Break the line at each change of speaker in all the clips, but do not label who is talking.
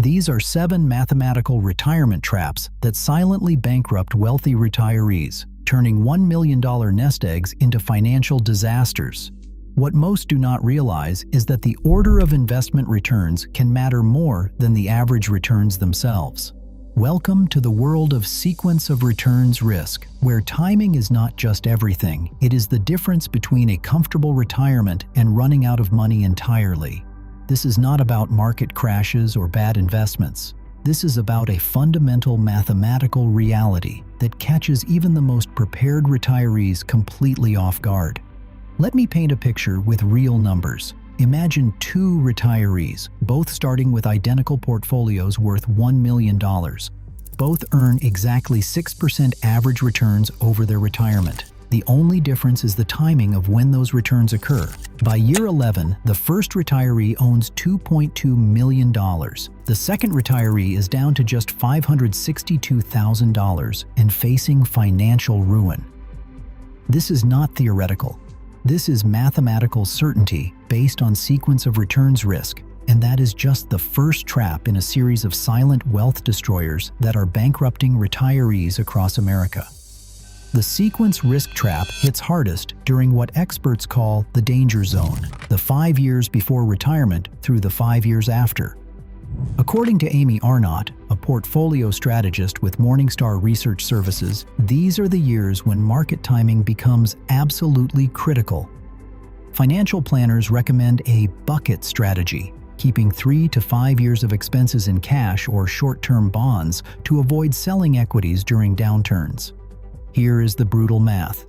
These are 7 mathematical retirement traps that silently bankrupt wealthy retirees, turning $1 million nest eggs into financial disasters. What most do not realize is that the order of investment returns can matter more than the average returns themselves. Welcome to the world of sequence of returns risk, where timing is not just everything, it is the difference between a comfortable retirement and running out of money entirely. This is not about market crashes or bad investments. This is about a fundamental mathematical reality that catches even the most prepared retirees completely off guard. Let me paint a picture with real numbers. Imagine 2 retirees, both starting with identical portfolios worth $1 million. Both earn exactly 6% average returns over their retirement. The only difference is the timing of when those returns occur. By year 11, the first retiree owns $2.2 million. The second retiree is down to just $562,000 and facing financial ruin. This is not theoretical. This is mathematical certainty based on sequence of returns risk, and that is just the first trap in a series of silent wealth destroyers that are bankrupting retirees across America. The sequence risk trap hits hardest during what experts call the danger zone, the 5 years before retirement through the 5 years after. According to Amy Arnott, a portfolio strategist with Morningstar Research Services, these are the years when market timing becomes absolutely critical. Financial planners recommend a bucket strategy, keeping 3 to 5 years of expenses in cash or short-term bonds to avoid selling equities during downturns. Here is the brutal math.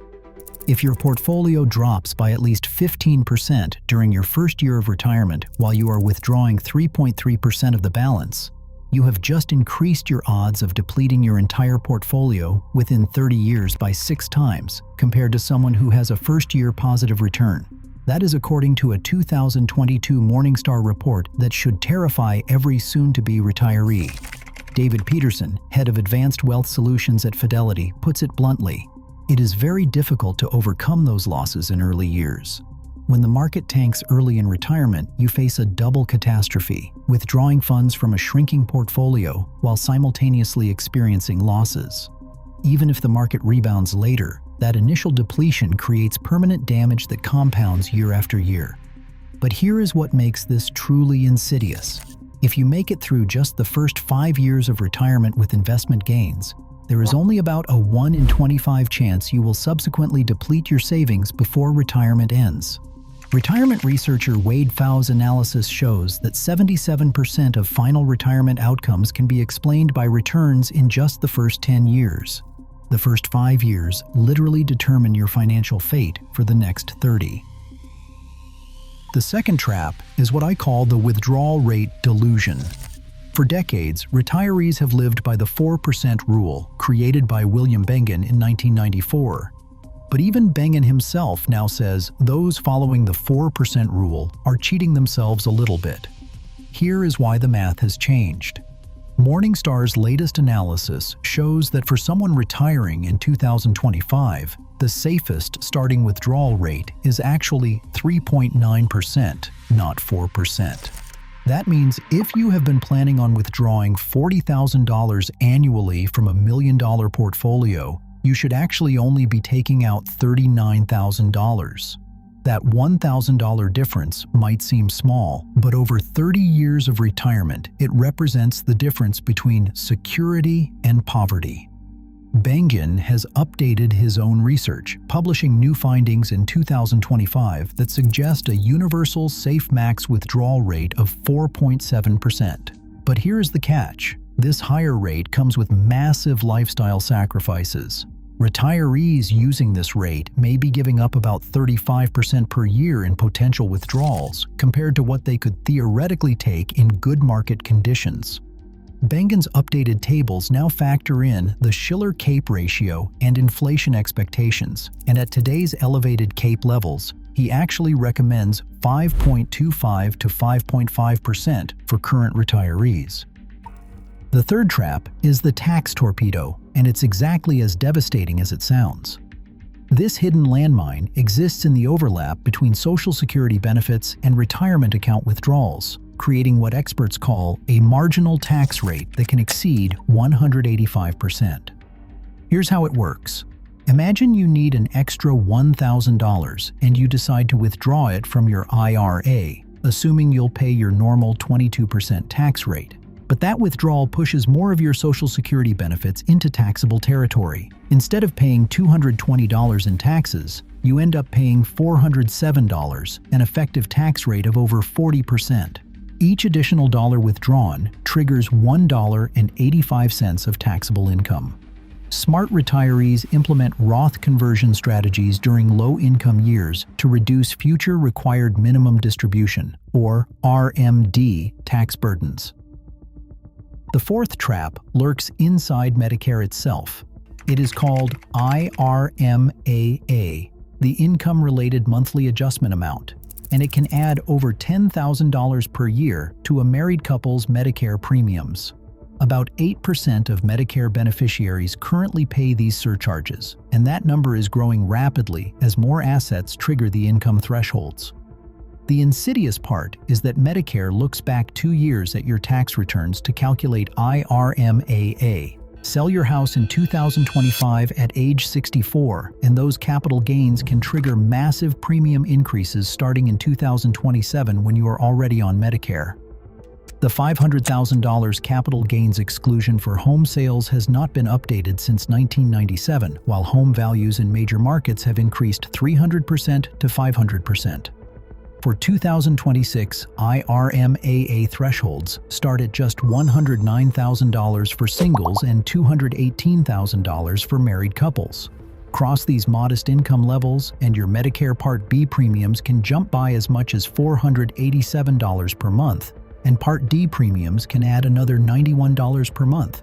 If your portfolio drops by at least 15% during your first year of retirement while you are withdrawing 3.3% of the balance, you have just increased your odds of depleting your entire portfolio within 30 years by 6 times compared to someone who has a first-year positive return. That is according to a 2022 Morningstar report that should terrify every soon-to-be retiree. David Peterson, head of Advanced Wealth Solutions at Fidelity, puts it bluntly: it is very difficult to overcome those losses in early years. When the market tanks early in retirement, you face a double catastrophe, withdrawing funds from a shrinking portfolio while simultaneously experiencing losses. Even if the market rebounds later, that initial depletion creates permanent damage that compounds year after year. But here is what makes this truly insidious. If you make it through just the first 5 years of retirement with investment gains, there is only about a 1 in 25 chance you will subsequently deplete your savings before retirement ends. Retirement researcher Wade Pfau's analysis shows that 77% of final retirement outcomes can be explained by returns in just the first 10 years. The first 5 years literally determine your financial fate for the next 30. The second trap is what I call the withdrawal rate delusion. For decades, retirees have lived by the 4% rule created by William Bengen in 1994. But even Bengen himself now says those following the 4% rule are cheating themselves a little bit. Here is why the math has changed. Morningstar's latest analysis shows that for someone retiring in 2025, the safest starting withdrawal rate is actually 3.9%, not 4%. That means if you have been planning on withdrawing $40,000 annually from a $1 million portfolio, you should actually only be taking out $39,000. That $1,000 difference might seem small, but over 30 years of retirement, it represents the difference between security and poverty. Bengen has updated his own research, publishing new findings in 2025 that suggest a universal safe max withdrawal rate of 4.7%. But here's the catch. This higher rate comes with massive lifestyle sacrifices. Retirees using this rate may be giving up about 35% per year in potential withdrawals compared to what they could theoretically take in good market conditions. Bengen's updated tables now factor in the Shiller-Cape ratio and inflation expectations, and at today's elevated Cape levels, he actually recommends 5.25 to 5.5% for current retirees. The third trap is the tax torpedo, and it's exactly as devastating as it sounds. This hidden landmine exists in the overlap between Social Security benefits and retirement account withdrawals, creating what experts call a marginal tax rate that can exceed 185%. Here's how it works. Imagine you need an extra $1,000 and you decide to withdraw it from your IRA, assuming you'll pay your normal 22% tax rate. But that withdrawal pushes more of your Social Security benefits into taxable territory. Instead of paying $220 in taxes, you end up paying $407, an effective tax rate of over 40%. Each additional dollar withdrawn triggers $1.85 of taxable income. Smart retirees implement Roth conversion strategies during low-income years to reduce future required minimum distribution, or RMD, tax burdens. The fourth trap lurks inside Medicare itself. It is called IRMAA, the Income-Related Monthly Adjustment Amount, and it can add over $10,000 per year to a married couple's Medicare premiums. About 8% of Medicare beneficiaries currently pay these surcharges, and that number is growing rapidly as more assets trigger the income thresholds. The insidious part is that Medicare looks back 2 years at your tax returns to calculate IRMAA. Sell your house in 2025 at age 64, and those capital gains can trigger massive premium increases starting in 2027 when you are already on Medicare. The $500,000 capital gains exclusion for home sales has not been updated since 1997, while home values in major markets have increased 300% to 500%. For 2026, IRMAA thresholds start at just $109,000 for singles and $218,000 for married couples. Cross these modest income levels, and your Medicare Part B premiums can jump by as much as $487 per month, and Part D premiums can add another $91 per month.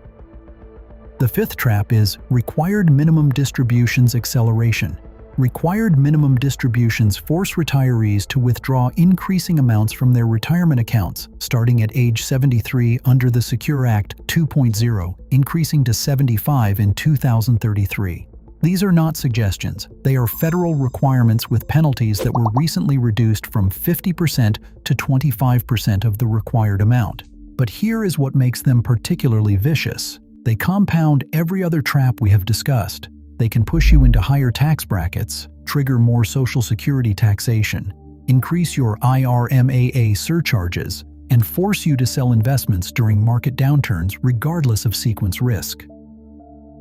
The fifth trap is required minimum distributions acceleration. Required minimum distributions force retirees to withdraw increasing amounts from their retirement accounts, starting at age 73 under the Secure Act 2.0, increasing to 75 in 2033. These are not suggestions. They are federal requirements with penalties that were recently reduced from 50% to 25% of the required amount. But here is what makes them particularly vicious. They compound every other trap we have discussed. They can push you into higher tax brackets, trigger more Social Security taxation, increase your IRMAA surcharges, and force you to sell investments during market downturns regardless of sequence risk.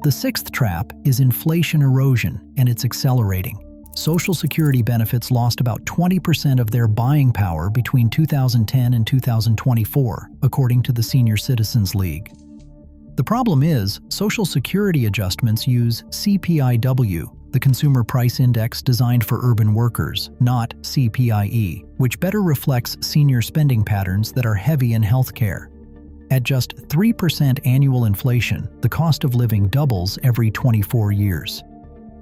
The sixth trap is inflation erosion, and it's accelerating. Social Security benefits lost about 20% of their buying power between 2010 and 2024, according to the Senior Citizens League. The problem is, Social Security adjustments use CPIW, the Consumer Price Index designed for urban workers, not CPIE, which better reflects senior spending patterns that are heavy in healthcare. At just 3% annual inflation, the cost of living doubles every 24 years.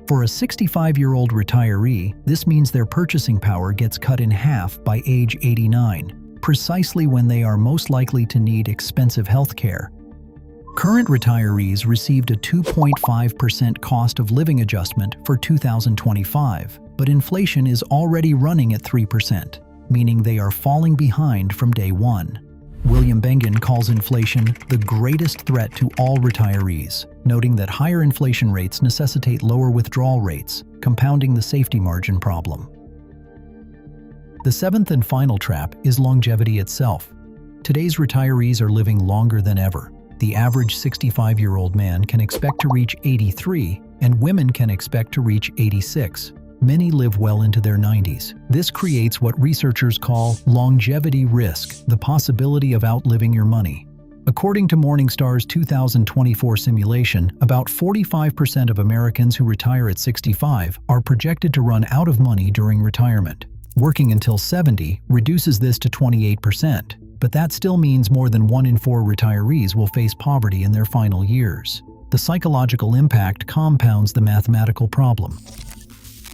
For a 65-year-old retiree, this means their purchasing power gets cut in half by age 89, precisely when they are most likely to need expensive healthcare. Current retirees received a 2.5% cost of living adjustment for 2025, but inflation is already running at 3%, meaning they are falling behind from day one. William Bengen calls inflation the greatest threat to all retirees, noting that higher inflation rates necessitate lower withdrawal rates, compounding the safety margin problem. The seventh and final trap is longevity itself. Today's retirees are living longer than ever. The average 65-year-old man can expect to reach 83, and women can expect to reach 86. Many live well into their 90s. This creates what researchers call longevity risk, the possibility of outliving your money. According to Morningstar's 2024 simulation, about 45% of Americans who retire at 65 are projected to run out of money during retirement. Working until 70 reduces this to 28%. But that still means more than 1 in 4 retirees will face poverty in their final years. The psychological impact compounds the mathematical problem.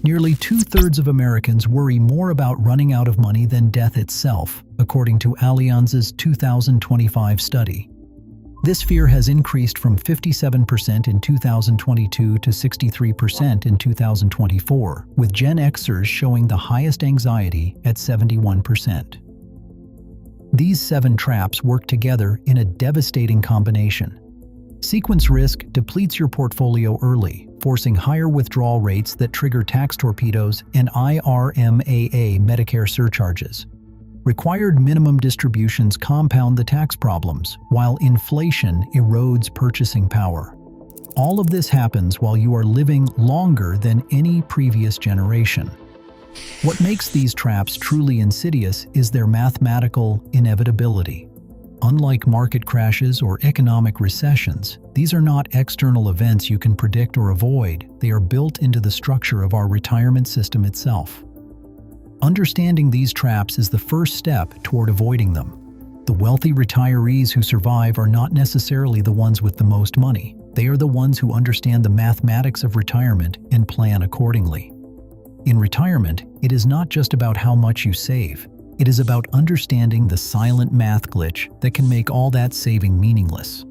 Nearly 2/3 of Americans worry more about running out of money than death itself, according to Allianz's 2025 study. This fear has increased from 57% in 2022 to 63% in 2024, with Gen Xers showing the highest anxiety at 71%. These 7 traps work together in a devastating combination. Sequence risk depletes your portfolio early, forcing higher withdrawal rates that trigger tax torpedoes and IRMAA Medicare surcharges. Required minimum distributions compound the tax problems, while inflation erodes purchasing power. All of this happens while you are living longer than any previous generation. What makes these traps truly insidious is their mathematical inevitability. Unlike market crashes or economic recessions, these are not external events you can predict or avoid. They are built into the structure of our retirement system itself. Understanding these traps is the first step toward avoiding them. The wealthy retirees who survive are not necessarily the ones with the most money. They are the ones who understand the mathematics of retirement and plan accordingly. In retirement, it is not just about how much you save. It is about understanding the silent math glitch that can make all that saving meaningless.